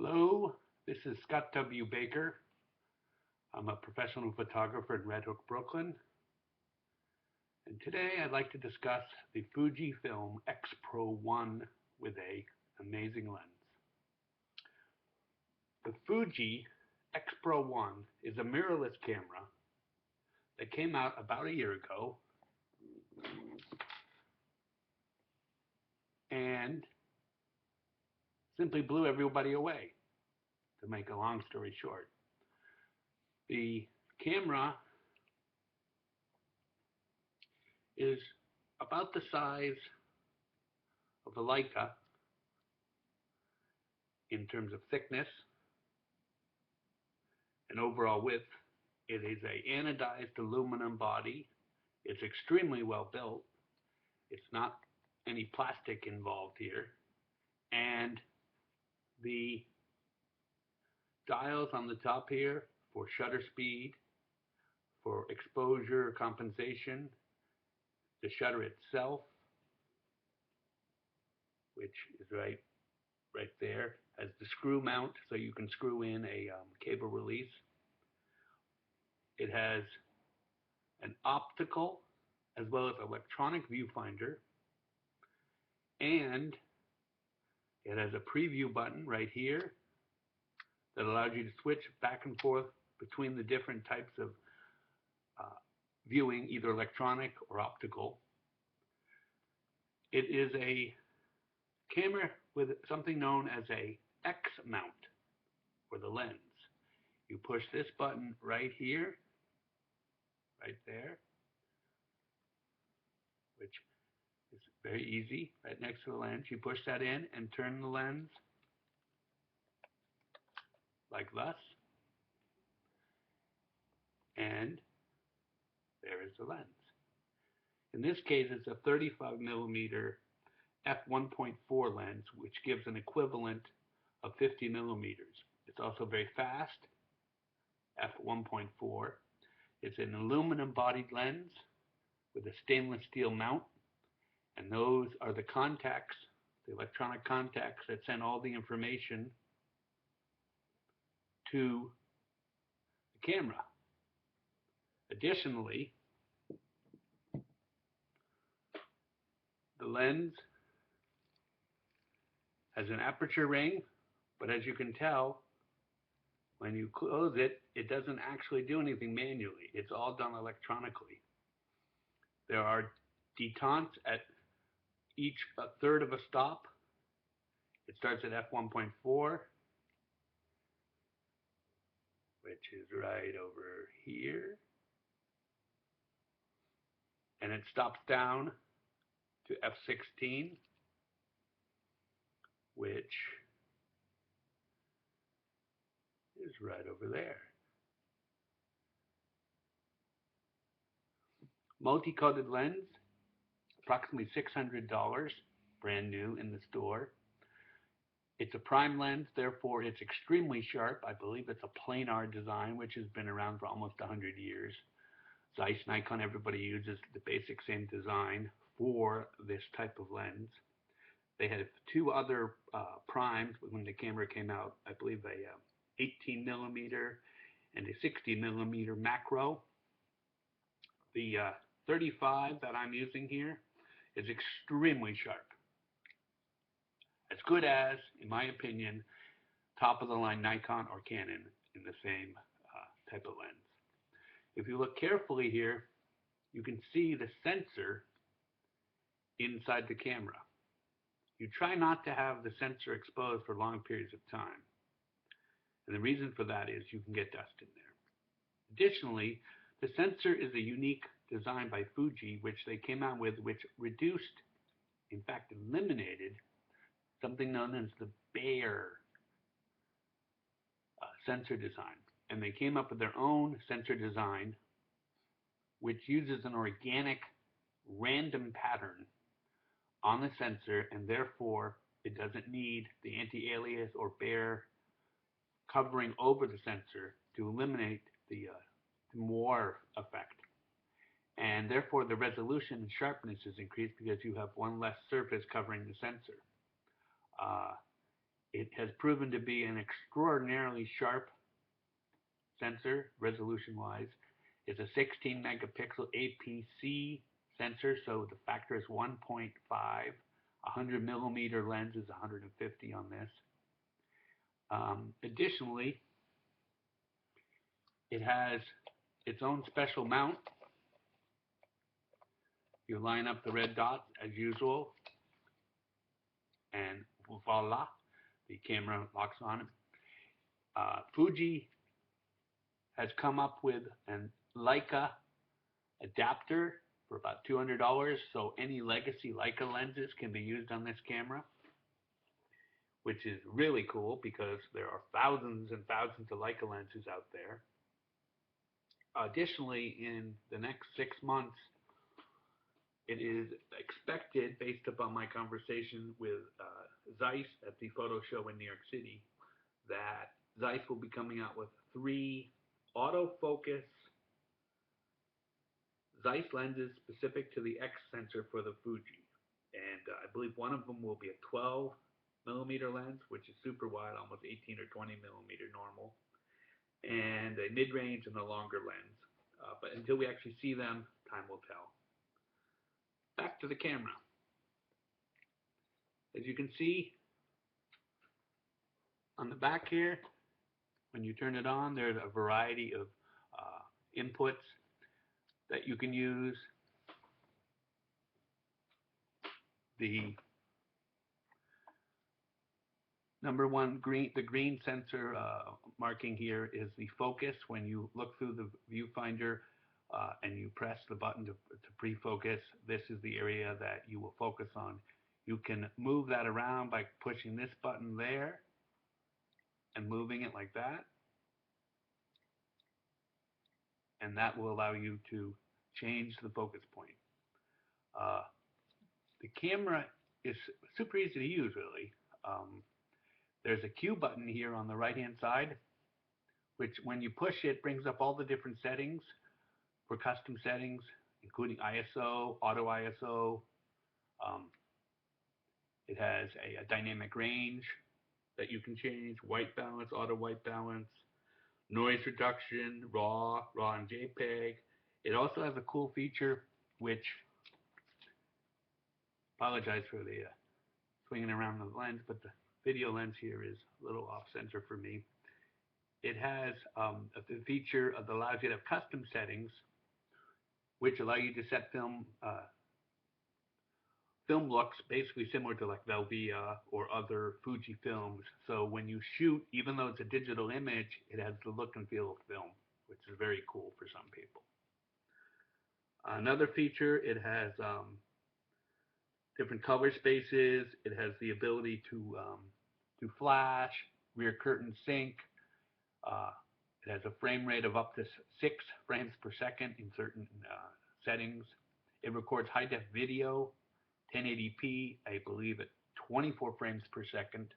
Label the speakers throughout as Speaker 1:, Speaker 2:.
Speaker 1: Hello, this is Scott W. Baker. I'm a professional photographer in Red Hook, Brooklyn. And today I'd like to discuss the Fujifilm X-Pro 1 with an amazing lens. The Fuji X-Pro 1 is a mirrorless camera that came out about a year ago and simply blew everybody away, to make a long story short. The camera is about the size of the Leica in terms of thickness and overall width. It is an anodized aluminum body. It's extremely well built. It's not any plastic involved here. And the dials on the top here for shutter speed, for exposure compensation, the shutter itself, which is right there, has the screw mount so you can screw in a cable release. It has an optical as well as electronic viewfinder, and it has a preview button right here that allows you to switch back and forth between the different types of viewing, either electronic or optical. It is a camera with something known as a X mount for the lens. You push this button right here, right there, which is very easy, right next to the lens. You push that in and turn the lens like thus, and there is the lens. In this case, it's a 35 millimeter f1.4 lens, which gives an equivalent of 50 millimeters. It's also very fast, f1.4. It's an aluminum bodied lens with a stainless steel mount, and those are the contacts, the electronic contacts that send all the information to the camera. Additionally, the lens has an aperture ring, but as you can tell, when you close it, it doesn't actually do anything manually. It's all done electronically. There are detents at each third of a stop. It starts at f1.4, which is right over here, and it stops down to f16, which is right over there. Multi-coated lens, approximately $600, brand new in the store. It's a prime lens, therefore it's extremely sharp. I believe it's a planar design, which has been around for almost 100 years. Zeiss, Nikon, everybody uses the basic same design for this type of lens. They had two other primes when the camera came out, I believe a 18 millimeter and a 60 millimeter macro. The 35 that I'm using here is extremely sharp. As good as, in my opinion, top of the line Nikon or Canon in the same type of lens. If you look carefully here, you can see the sensor inside the camera. You try not to have the sensor exposed for long periods of time. And the reason for that is you can get dust in there. Additionally, the sensor is a unique design by Fuji, which they came out with, which reduced, in fact eliminated, something known as the Bayer sensor design. And they came up with their own sensor design, which uses an organic random pattern on the sensor, and therefore it doesn't need the anti-alias or Bayer covering over the sensor to eliminate the moire effect. And therefore the resolution and sharpness is increased because you have one less surface covering the sensor. It has proven to be an extraordinarily sharp sensor, resolution-wise. It's a 16 megapixel APC sensor, so the factor is 1.5. 100 millimeter lens is 150 on this. Additionally, it has its own special mount. You line up the red dots as usual, and voila, the camera locks on. Fuji has come up with an Leica adapter for about $200, so any legacy Leica lenses can be used on this camera, which is really cool because there are thousands and thousands of Leica lenses out there. Additionally, in the next 6 months, it is expected, based upon my conversation with Zeiss at the photo show in New York City, that Zeiss will be coming out with 3 autofocus Zeiss lenses specific to the X sensor for the Fuji. And I believe one of them will be a 12 millimeter lens, which is super wide, almost 18 or 20 millimeter normal, and a mid-range and a longer lens. But until we actually see them, time will tell. Back to the camera. As you can see on the back here, when you turn it on, there's a variety of inputs that you can use. The number one, the green sensor marking here is the focus. When you look through the viewfinder and you press the button to pre-focus, this is the area that you will focus on. You can move that around by pushing this button there and moving it like that. And that will allow you to change the focus point. The camera is super easy to use, really. There's a Q button here on the right-hand side, which when you push it, brings up all the different settings for custom settings, including ISO, auto ISO. It has a dynamic range that you can change, white balance, auto white balance, noise reduction, RAW and JPEG. It also has a cool feature, which, apologize for the swinging around the lens, but the video lens here is a little off center for me. It has a feature that allows you to have custom settings, which allow you to set film looks basically similar to like Velvia or other Fuji films. So when you shoot, even though it's a digital image, it has the look and feel of film, which is very cool for some people. Another feature, it has different color spaces. It has the ability to flash, rear curtain sync. It has a frame rate of up to 6 frames per second in certain settings. It records high-def video, 1080p, I believe at 24 frames per second.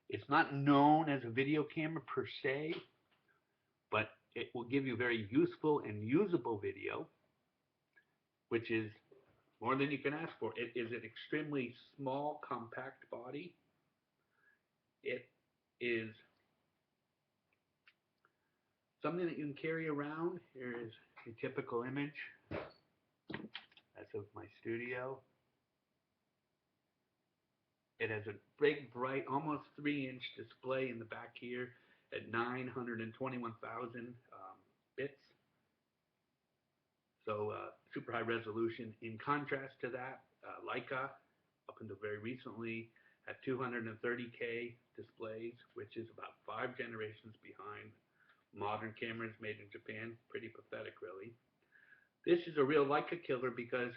Speaker 1: It's not known as a video camera per se, but it will give you very useful and usable video, which is more than you can ask for. It is an extremely small, compact body. It is something that you can carry around. Here is a typical image. That's of my studio. It has a big, bright, almost 3-inch display in the back here at 921,000 bits. So super high resolution. In contrast to that, Leica, up until very recently, had 230K displays, which is about 5 generations behind modern cameras made in Japan. Pretty pathetic, really. This is a real Leica killer because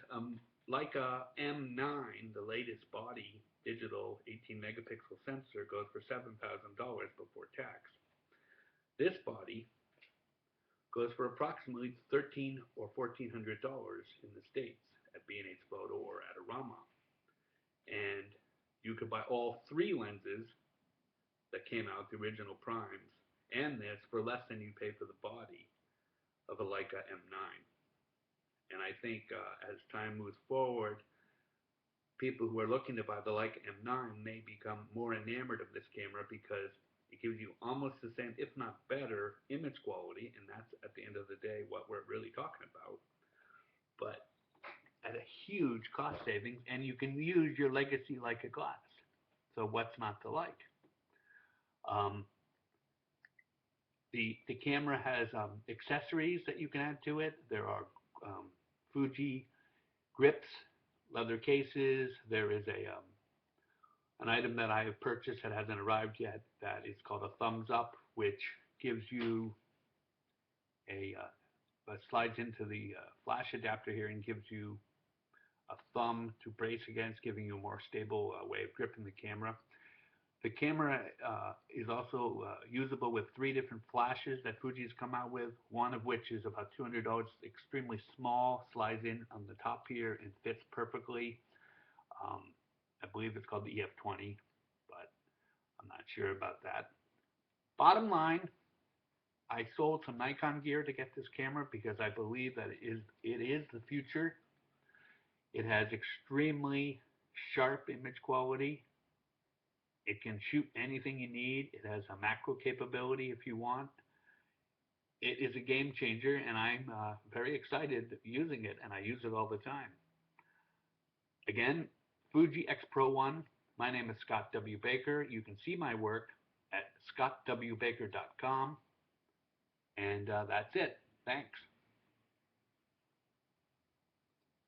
Speaker 1: Leica M9, the latest body digital 18 megapixel sensor, goes for $7,000 before tax. This body goes for approximately $1,300 or $1,400 in the States at B&H Photo or at Arama. And you could buy all 3 lenses that came out, the original primes, and this for less than you pay for the body of a Leica M9. And I think as time moves forward, people who are looking to buy the Leica M9 may become more enamored of this camera because it gives you almost the same, if not better, image quality, and that's at the end of the day what we're really talking about. But at a huge cost savings, and you can use your legacy Leica glass. So what's not to like? Um, the camera has accessories that you can add to it. There are Fuji grips, leather cases. There is an item that I have purchased that hasn't arrived yet that is called a thumbs up, which gives you slides into the flash adapter here and gives you a thumb to brace against, giving you a more stable way of gripping the camera. The camera is also usable with 3 different flashes that Fuji's come out with, one of which is about $200, extremely small, slides in on the top here and fits perfectly. I believe it's called the EF20, but I'm not sure about that. Bottom line, I sold some Nikon gear to get this camera because I believe that it is the future. It has extremely sharp image quality. It can shoot anything you need. It has a macro capability if you want. It is a game changer, and I'm very excited using it, and I use it all the time. Again, FUJI X-Pro 1. My name is Scott W. Baker. You can see my work at scottwbaker.com. And that's it. Thanks.